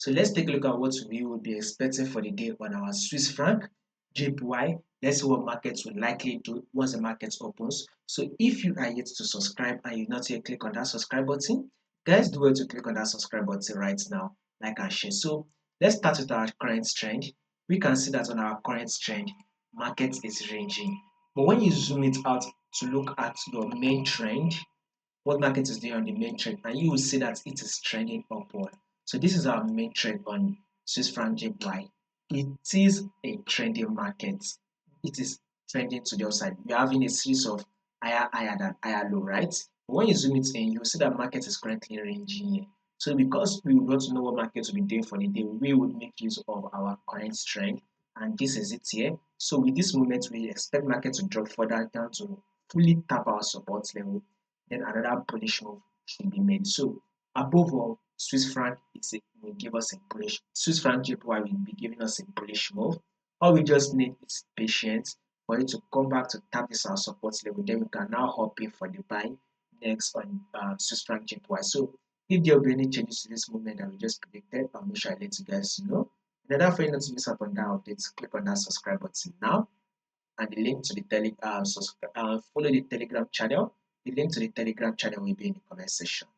So let's take a look at what we would be expecting for the day on our Swiss franc, JPY. Let's see what markets will likely do once the market opens. So if you are yet to subscribe and you've not yet clicked on that subscribe button, guys, do well to click on that subscribe button right now, like and share. So let's start with our current trend. We can see that on our current trend, market is ranging. But when you zoom it out to look at your main trend, what market is doing on the main trend, and you will see that it is trending upward. So this is our main trend on Swiss franc JPY. It is a trending market. It is trending to the upside. We are having a series of higher than higher low, right? But when you zoom it in, you will see that market is currently ranging here. So because we want to know what market will be doing for the day, we would make use of our current trend, and this is it here. So with this moment, we expect market to drop further down to fully tap our support level, then another bullish move should be made. So above all, Swiss franc will give us a bullish. Swiss franc JPY will be giving us a bullish move. All we just need is patience for it to come back to tap this our support level. Then we can now hop in for the buy next on Swiss franc JPY. So if there will be any changes to this movement that we just predicted, I'll make sure I let you guys know. In order for you not to miss out on that update, click on that subscribe button now, and the link to the follow the Telegram channel. The link to the Telegram channel will be in the comment section.